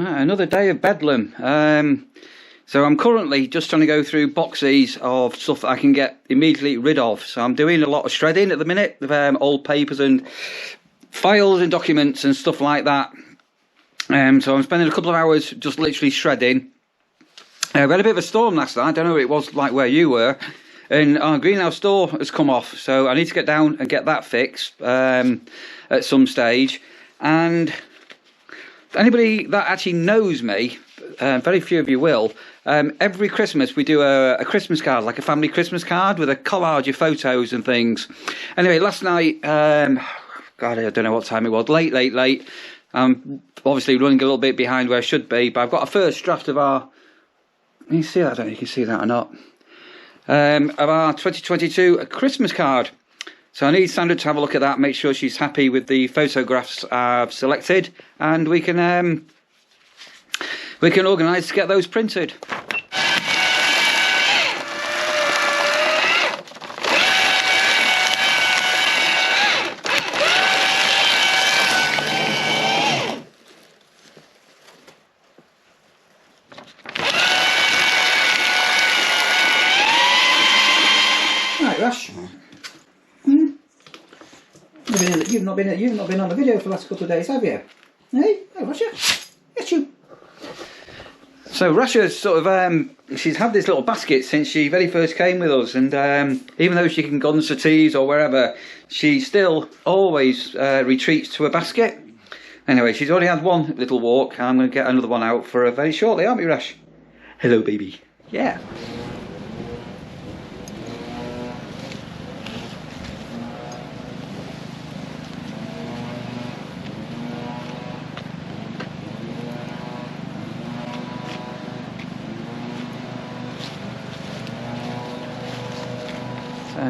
Another day of bedlam. So I'm currently just trying to go through boxes of stuff that I can get immediately rid of. So I'm doing a lot of shredding at the minute of old papers and files and documents and stuff like that. So I'm spending a couple of hours just literally shredding. We had a bit of a storm last night. I don't know what it was like where you were. And our greenhouse door has come off. So I need to get down and get that fixed at some stage. And anybody that actually knows me, very few of you will, every Christmas we do a Christmas card, like a family Christmas card with a collage of photos and things. Anyway, last night, God, I don't know what time it was, late. Obviously running a little bit behind where I should be, but I've got a first draft of our, can you see that? I don't know if you can see that or not, of our 2022 Christmas card. So I need Sandra to have a look at that, make sure she's happy with the photographs I've selected, and we can organise to get those printed. Right, Rush. You've not been on the video for the last couple of days, have you? Hey, Russia. Yes, you. So Russia's sort of she's had this little basket since she very first came with us, and even though she can go on the settees or wherever, she still always retreats to a basket. Anyway, she's already had one little walk, and I'm going to get another one out for her very shortly, aren't we, Rush? Hello, baby. Yeah.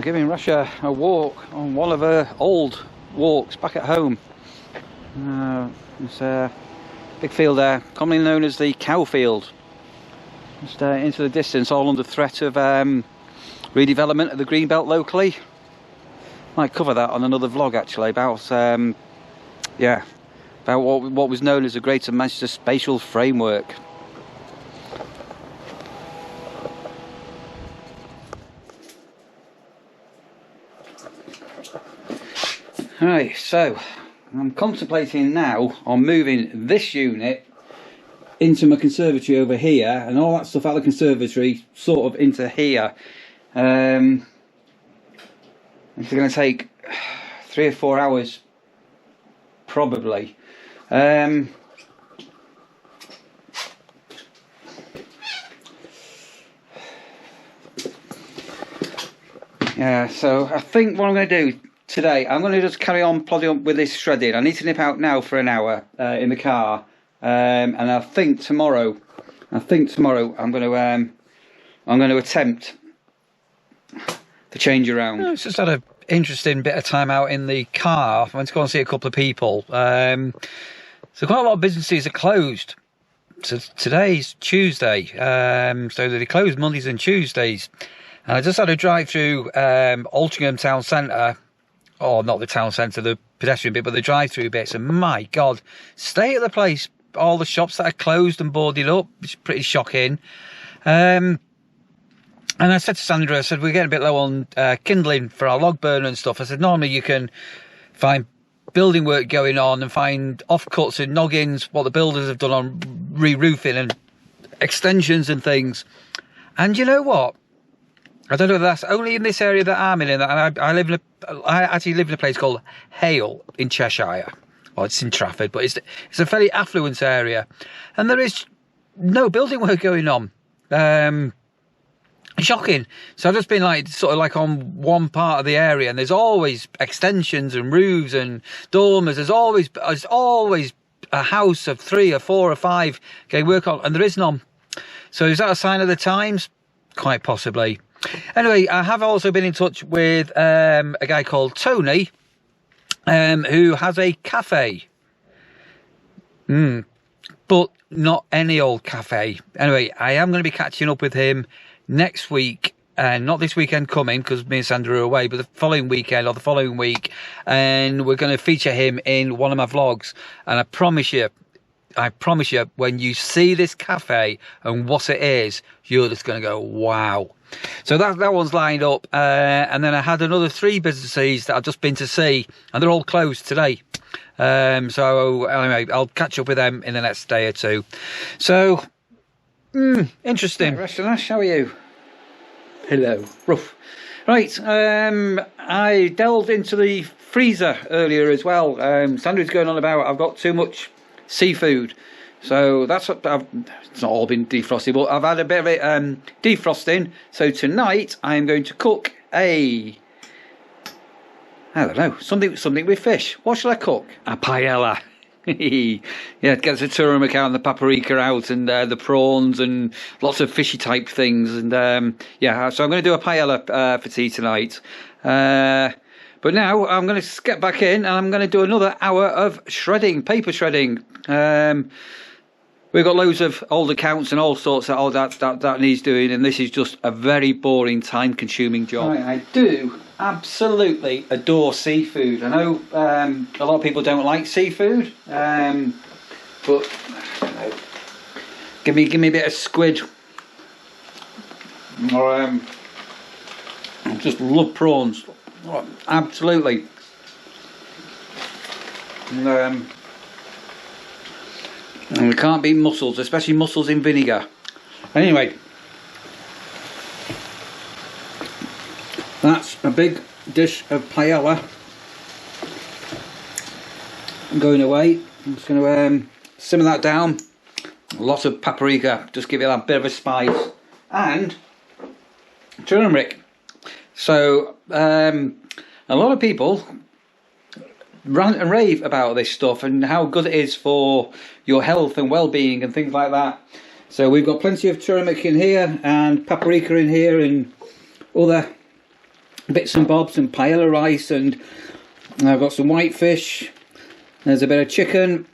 Giving Russia a walk on one of her old walks back at home. It's a big field there, commonly known as the cow field. Just into the distance, all under threat of redevelopment of the green belt locally. Might cover that on another vlog actually, about about what was known as the Greater Manchester Spatial Framework. Right, so I'm contemplating now on moving this unit into my conservatory over here, and all that stuff out of the conservatory sort of into here. It's going to take 3 or 4 hours probably. Yeah, so I think what I'm going to do today, I'm going to just carry on plodding on with this shredding. I need to nip out now for an hour in the car, and I think tomorrow I'm going to attempt to change around. It's just had an interesting bit of time out in the car. I went to go and see a couple of people. So quite a lot of businesses are closed. So today's Tuesday, so they close Mondays and Tuesdays. And I just had a drive through Altrincham town centre. Or not the town centre, the pedestrian bit, but the drive-through bits. And my God, stay at the place. All the shops that are closed and boarded up. It's pretty shocking. And I said to Sandra, I said, we're getting a bit low on kindling for our log burner and stuff. I said, normally you can find building work going on and find offcuts and noggins, what the builders have done on re-roofing and extensions and things. And you know what? I don't know if that's only in this area that I'm in, and I actually live in a place called Hale in Cheshire. Well, it's in Trafford, but it's a fairly affluent area, and there is no building work going on. Shocking. So I've just been sort of on one part of the area, and there's always extensions and roofs and dormers. There's always a house of 3 or 4 or 5 getting work on, and there is none. So is that a sign of the times? Quite possibly. Anyway, I have also been in touch with a guy called Tony, who has a cafe. But not any old cafe. Anyway, I am going to be catching up with him next week, and not this weekend coming because me and Sandra are away, but the following weekend or the following week, and we're going to feature him in one of my vlogs. And I promise you, I promise you, when you see this cafe and what it is, you're just going to go, wow. So that one's lined up. And then I had another 3 businesses that I've just been to see, and they're all closed today. So anyway, I'll catch up with them in the next day or 2. So, interesting. Right, Ash, how are you? Hello. Rough. Right, I delved into the freezer earlier as well. Sandra's going on about I've got too much seafood. So that's what it's not all been defrosted, but I've had a bit of it defrosting. So tonight I'm going to cook I don't know, something with fish. What shall I cook? A paella. Yeah, it gets the turmeric out and the paprika out and the prawns and lots of fishy type things. And yeah, so I'm going to do a paella for tea tonight. But now I'm going to get back in and I'm going to do another hour of shredding, paper shredding. We've got loads of old accounts and all sorts of that needs doing, and this is just a very boring, time-consuming job. Right, I do absolutely adore seafood. I know a lot of people don't like seafood, but I don't know. Give me a bit of squid, or I just love prawns. Oh, absolutely. And we can't beat mussels, especially mussels in vinegar. Anyway, that's a big dish of paella. I'm going away. I'm just going to simmer that down. A lot of paprika, just give it that bit of a spice, and turmeric. So a lot of people rant and rave about this stuff and how good it is for your health and well-being and things like that. So we've got plenty of turmeric in here and paprika in here and other bits and bobs and paella rice, and I've got some white fish, there's a bit of chicken,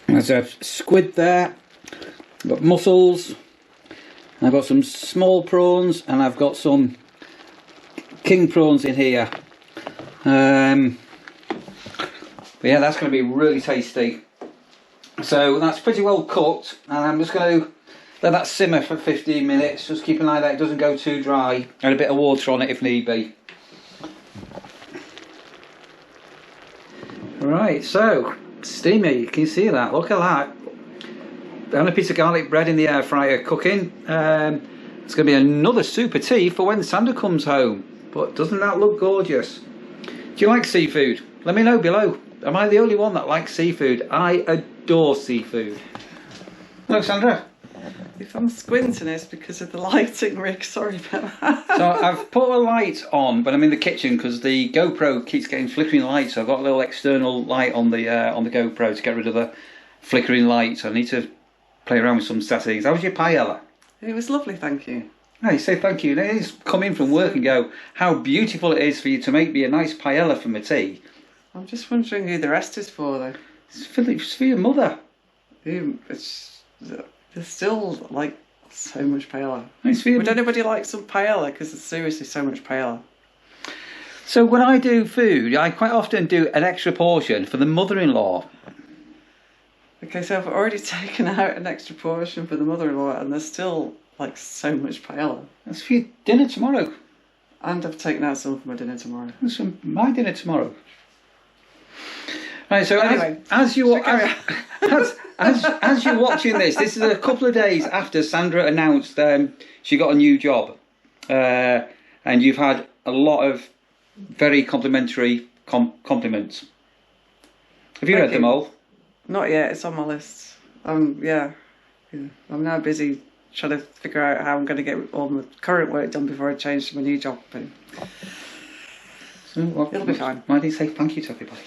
there's a squid there, I've got mussels, I've got some small prawns, and I've got some king prawns in here. But yeah, that's going to be really tasty. So that's pretty well cooked, and I'm just going to let that simmer for 15 minutes. Just keep an eye that it doesn't go too dry, and a bit of water on it if need be. Right, so steamy. Can you see that? Look at that. And a piece of garlic bread in the air fryer cooking. It's going to be another super tea for when Sandra comes home. But doesn't that look gorgeous? Do you like seafood? Let me know below. Am I the only one that likes seafood? I adore seafood. Hello, Sandra. If I'm squinting, it's because of the lighting, Rick. Sorry about that. So I've put a light on, but I'm in the kitchen because the GoPro keeps getting flickering lights. So I've got a little external light on the GoPro to get rid of the flickering light. So I need to play around with some settings. How was your paella? It was lovely, thank you. No, you say thank you. Then just come in from work and go, how beautiful it is for you to make me a nice paella for my tea. I'm just wondering who the rest is for, though. It's for your mother. There's still, like, so much paella. It's for your... Would anybody like some paella? Because there's seriously so much paella. So when I do food, I quite often do an extra portion for the mother-in-law. Okay, so I've already taken out an extra portion for the mother-in-law, and there's still, like, so much paella. That's for your dinner tomorrow. And I've taken out some for my dinner tomorrow. That's for my dinner tomorrow. Right, so anyway, as you're watching this is a couple of days after Sandra announced she got a new job, and you've had a lot of very complimentary compliments. Have you read them all? Not yet. It's on my list. Yeah, I'm now busy trying to figure out how I'm going to get all my current work done before I change to my new job. But so it'll be fine. Why do you say thank you to everybody?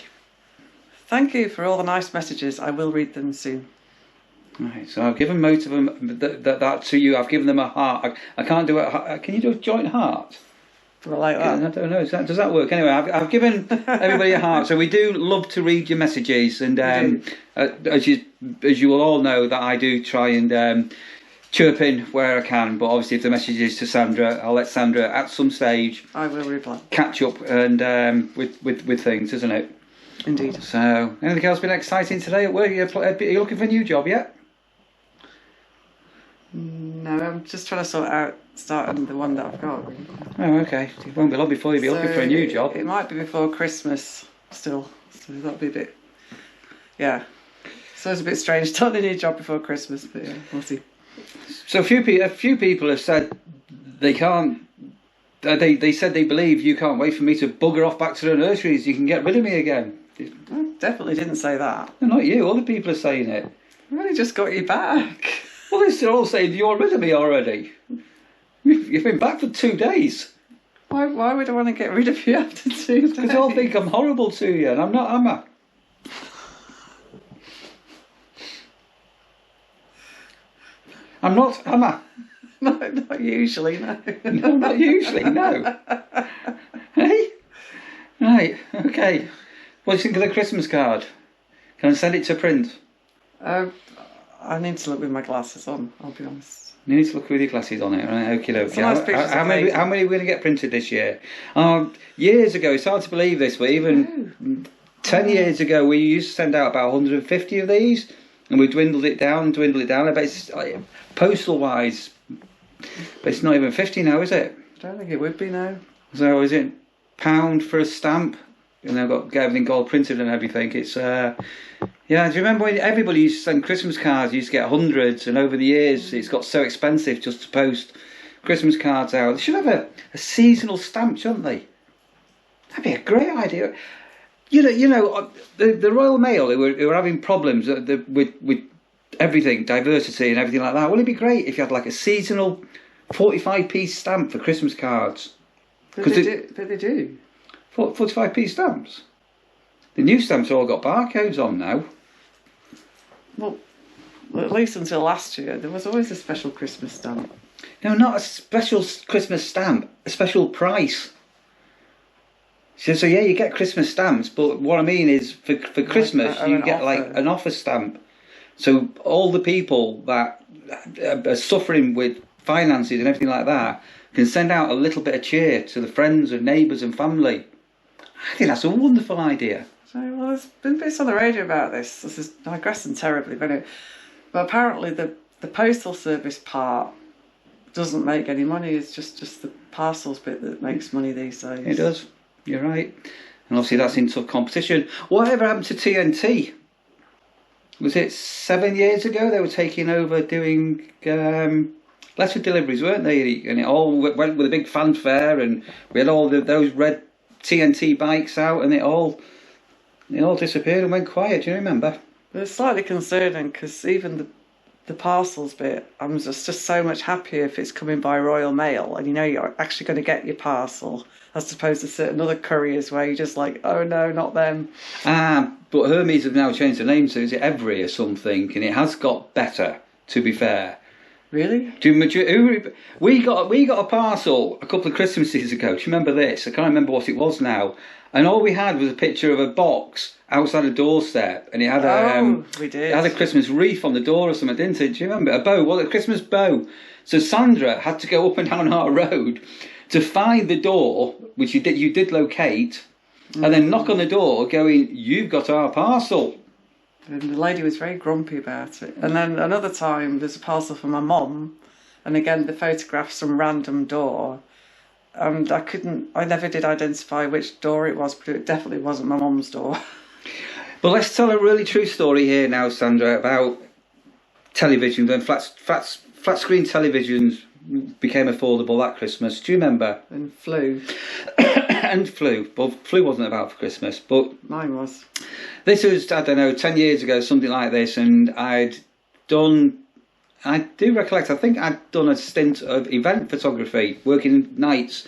Thank you for all the nice messages. I will read them soon. Right, so I've given most of them that to you. I've given them a heart. I can't do it. Can you do a joint heart? Do I like that? I don't know. Does that work? Anyway, I've given everybody a heart. So we do love to read your messages, and as you will all know, that I do try and chirp in where I can. But obviously, if the message is to Sandra, I'll let Sandra at some stage. I will reply. Catch up and with things, isn't it? Indeed. So, anything else been exciting today at work? Are you looking for a new job yet? No, I'm just trying to sort out starting the one that I've got. Really. Oh, okay. It won't be long before you'll be looking for a new job. It might be before Christmas still, so that'll be a bit. Yeah. So it's a bit strange starting a new job before Christmas, but yeah, we'll see. So a few people have said they can't. They said they believe you can't wait for me to bugger off back to the nurseries. You can get rid of me again. I definitely didn't say that. No, not you. Other people are saying it. I've only just got you back. Well, they're all saying you're rid of me already. You've been back for 2 days. Why would I want to get rid of you after 2 days? Because they all think I'm horrible to you, and I'm not, am I? I'm not, am I? No, not usually, no. No, not usually, no. Hey? Right, okay. What do you think of the Christmas card? Can I send it to print? I need to look with my glasses on, I'll be honest. You need to look with your glasses on it, right? Okie dokie. Nice How many are we going to get printed this year? Years ago, it's hard to believe this, but even 10 years ago, we used to send out about 150 of these, and we dwindled it down. I bet it's postal-wise, but it's not even 50 now, is it? I don't think it would be now. So is it £1 for a stamp? And they've got everything gold printed and everything. It's yeah. Do you remember when everybody used to send Christmas cards? You used to get hundreds, and over the years, it's got so expensive just to post Christmas cards out. They should have a seasonal stamp, shouldn't they? That'd be a great idea. You know, the Royal Mail, who were having problems with everything, diversity and everything like that. Wouldn't it be great if you had like a seasonal 45p stamp for Christmas cards? But they do. 45p stamps? The new stamps all got barcodes on now. Well, at least until last year, there was always a special Christmas stamp. No, not a special Christmas stamp, a special price. So yeah, you get Christmas stamps, but what I mean is for Christmas you get like an offer stamp. So all the people that are suffering with finances and everything like that can send out a little bit of cheer to the friends and neighbours and family. I think that's a wonderful idea. So, well, there's been bits on the radio about this. This is digressing terribly, but apparently the postal service part doesn't make any money. It's just the parcels bit that makes money these days. It does. You're right. And obviously that's in tough competition. Whatever happened to TNT? Was it 7 years ago they were taking over doing letter deliveries, weren't they? And it all went with a big fanfare, and we had all those red TNT bikes out, and it all disappeared and went quiet. Do you remember? It was slightly concerning because even the parcels bit, I'm just so much happier if it's coming by Royal Mail and you know you're actually going to get your parcel, as opposed to certain other couriers where you're just like, oh no, not them. But Hermes have now changed the name to, is it Every or something? And it has got better, to be fair. Really? We got a parcel a couple of Christmases ago. Do you remember this? I can't remember what it was now. And all we had was a picture of a box outside a doorstep, and it had we did. It had a Christmas wreath on the door or something, didn't it? Do you remember? A bow, well, a Christmas bow. So Sandra had to go up and down our road to find the door, which you did locate, and then knock on the door, going, "You've got our parcel." And the lady was very grumpy about it. And then another time, there's a parcel for my mum, and again the photograph's some random door. And I never did identify which door it was, but it definitely wasn't my mum's door. Well, let's tell a really true story here now, Sandra, about television. When flat screen televisions became affordable that Christmas. Do you remember? And flu. And flu. Well, flu wasn't about for Christmas, but mine was. This was, I don't know, 10 years ago, something like this, and I do recollect, I think I'd done a stint of event photography, working nights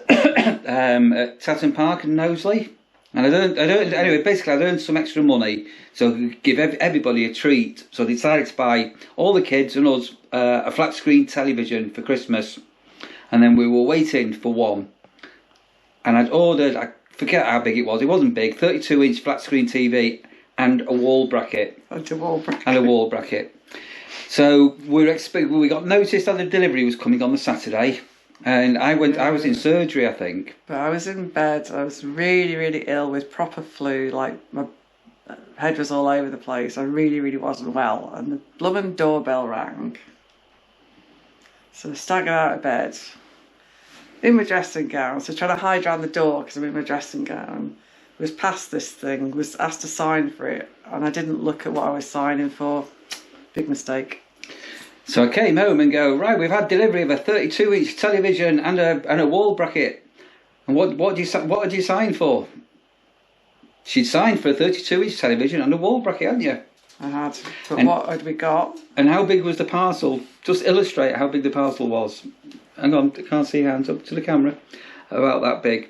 at Tatton Park in Knowsley. And anyway, basically I'd earned some extra money, so I could give everybody a treat. So I decided to buy all the kids and us a flat screen television for Christmas. And then we were waiting for one. And I'd ordered, I forget how big it wasn't big, 32-inch flat screen TV and a wall bracket. And a wall bracket. And a wall bracket. So we got notice that the delivery was coming on the Saturday, And I was in surgery, I think. But I was in bed. I was really, really ill with proper flu. Like, my head was all over the place. I really, really wasn't well. And the blooming doorbell rang. So I staggered out of bed in my dressing gown. So trying to hide around the door because I'm in my dressing gown. Was past this thing, was asked to sign for it. And I didn't look at what I was signing for. Big mistake. So I came home and go, right, we've had delivery of a 32-inch television and a wall bracket. And what did you sign for? She'd signed for a 32-inch television and a wall bracket, hadn't you? I had. But what had we got? And how big was the parcel? Just illustrate how big the parcel was. Hang on, I can't see hands up to the camera. About that big.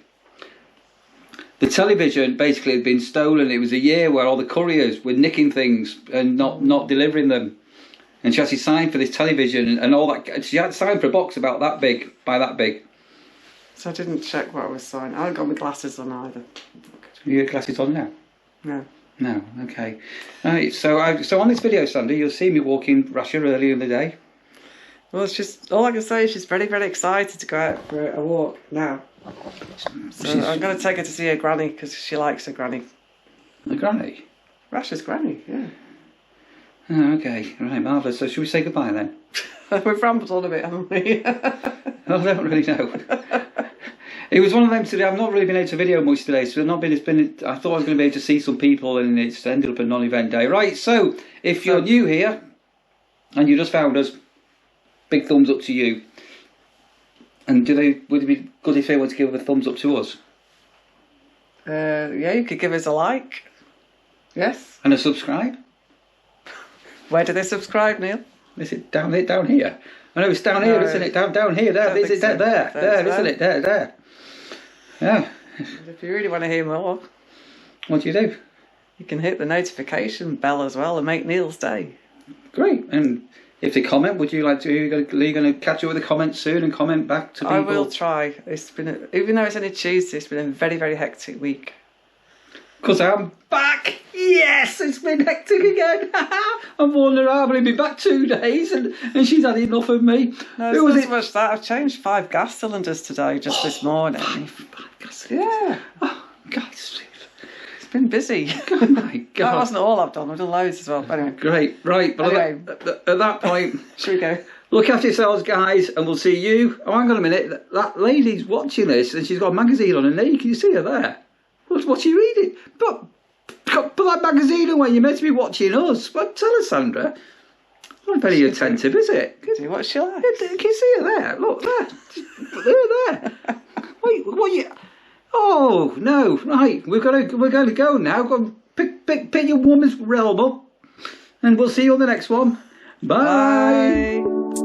The television basically had been stolen. It was a year where all the couriers were nicking things and not delivering them. And she actually signed for this television and all that. She had signed for a box about that big, by that big. So I didn't check what I was signing. I haven't got my glasses on either. You got glasses on now? No. No, okay. Right, so on this video, Sandra, you'll see me walking Russia earlier in the day. Well, it's just, all I can say is she's very, very excited to go out for a walk now. So I'm going to take her to see her granny because she likes her granny. The granny? Russia's granny, yeah. Oh, okay, right, marvellous. So should we say goodbye then? We've rambled on a bit, haven't we? I don't really know. It was one of them today. I've not really been able to video much today, so I thought I was going to be able to see some people, and it's ended up a non-event day. Right, so if you're new here and you just found us, big thumbs up to you. And would it be good if they were to give a thumbs up to us? Yeah, you could give us a like. Yes. And a subscribe. Where do they subscribe, Neil? Is it down here? I know it's down here, isn't it? Down here, there. Is it so. there, isn't it? There. Yeah. If you really want to hear more, what do you do? You can hit the notification bell as well and make Neil's day. Great. And if they comment, are you going to catch up with the comments soon and comment back to people? I will try. It's been, even though it's only Tuesday, it's been a very, very hectic week. Because I'm back! Yes! It's been hectic again! I'm vulnerable. I've been back 2 days and she's had enough of me. No, it's not so much that. I've changed 5 gas cylinders today, just this morning. 5 gas cylinders? Yeah. Oh, God. It's been busy. Oh, my God. That wasn't all I've done. I've done loads as well. But anyway. Great. Right. But anyway. At that point... Should we go? Look after yourselves, guys, and we'll see you... Oh, hang on a minute. That lady's watching this and she's got a magazine on her knee. Can you see her there? What's she reading? Put that magazine away. You're meant to be watching us. Well, tell her, Sandra. Not very attentive, is it? What's she like? Can you see her there? Look, there. Wait, what you... Oh, no. Right, we're going to go now. Go pick your woman's realm up. And we'll see you on the next one. Bye. Bye.